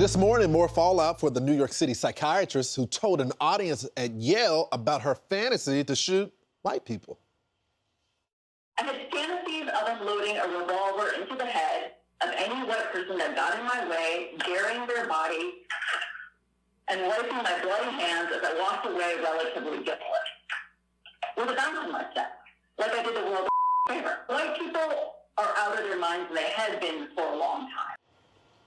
This morning, more fallout for the New York City psychiatrist who told an audience at Yale about her fantasy to shoot white people. I had fantasies of unloading a revolver into the head of any white person that got in my way, burying their body, and wiping my bloody hands as I walked away relatively guiltless. With a bounce in my step, like I did the world a favor. White people are out of their minds, and they had been for a long time.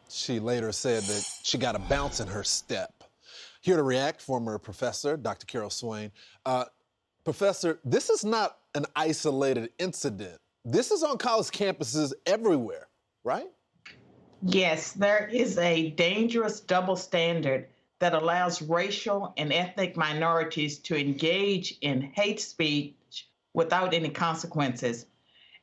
She later said that she got a bounce in her step. Here to react, former professor, Dr. Carol Swain. Professor, this is not an isolated incident. This is on college campuses everywhere, right? Yes, there is a dangerous double standard that allows racial and ethnic minorities to engage in hate speech without any consequences.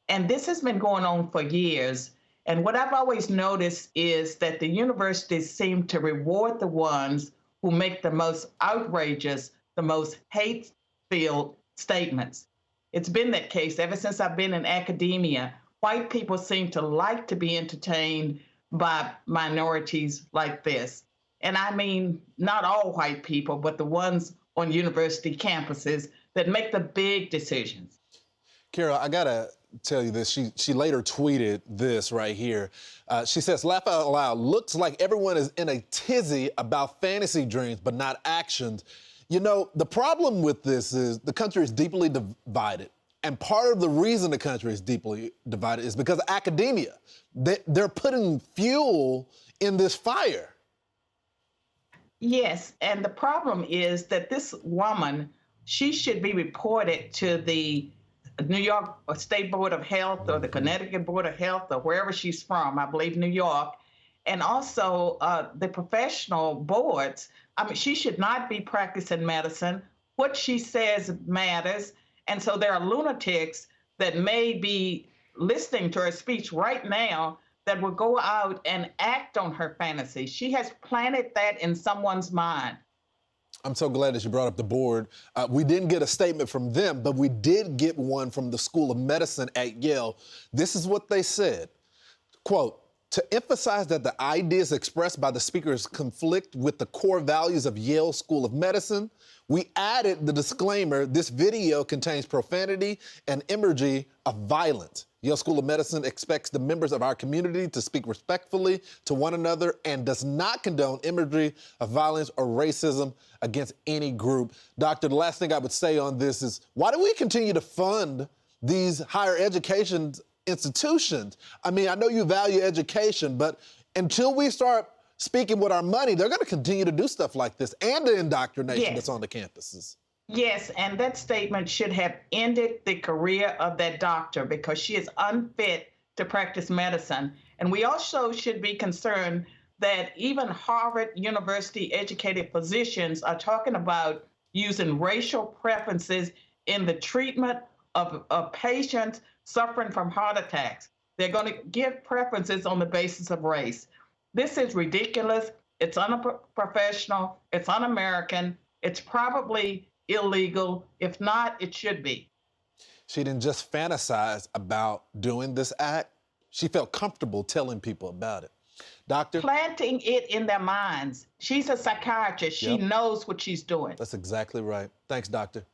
And this has been going on for years. And what I've always noticed is that the universities seem to reward the ones who make the most outrageous, the most hate-filled statements. It's been that case ever since I've been in academia. White people seem to like to be entertained by minorities like this. And I mean, not all white people, but the ones on university campuses that make the big decisions. Carol, I gotta tell you this. She later tweeted this right here. She says, laugh out loud, looks like everyone is in a tizzy about fantasy dreams, but not actions. You know, the problem with this is the country is deeply divided. And part of the reason the country is deeply divided is because of academia. They're putting fuel in this fire. Yes, and the problem is that this woman, she should be reported to the New York State Board of Health or the Connecticut Board of Health or wherever she's from, I believe New York, and also the professional boards. I mean, she should not be practicing medicine. What she says matters. And so there are lunatics that may be listening to her speech right now that will go out and act on her fantasy. She has planted that in someone's mind. I'm so glad that you brought up the board. We didn't get a statement from them, but we did get one from the School of Medicine at Yale. This is what they said. Quote, to emphasize that the ideas expressed by the speakers conflict with the core values of Yale School of Medicine, we added the disclaimer, this video contains profanity and imagery of violence. Yale School of Medicine expects the members of our community to speak respectfully to one another and does not condone imagery of violence or racism against any group. Doctor, the last thing I would say on this is, why do we continue to fund these higher education institutions? I mean, I know you value education, but until we start speaking with our money, they're going to continue to do stuff like this and the indoctrination that's on the campuses. Yes, and that statement should have ended the career of that doctor because she is unfit to practice medicine. And we also should be concerned that even Harvard University educated physicians are talking about using racial preferences in the treatment of patients suffering from heart attacks. They're going to give preferences on the basis of race. This is ridiculous. It's unprofessional. It's un-American. It's probably illegal. If not, it should be. She didn't just fantasize about doing this act. She felt comfortable telling people about it. Doctor? Planting it in their minds. She's a psychiatrist. She knows what she's doing. That's exactly right. Thanks, doctor.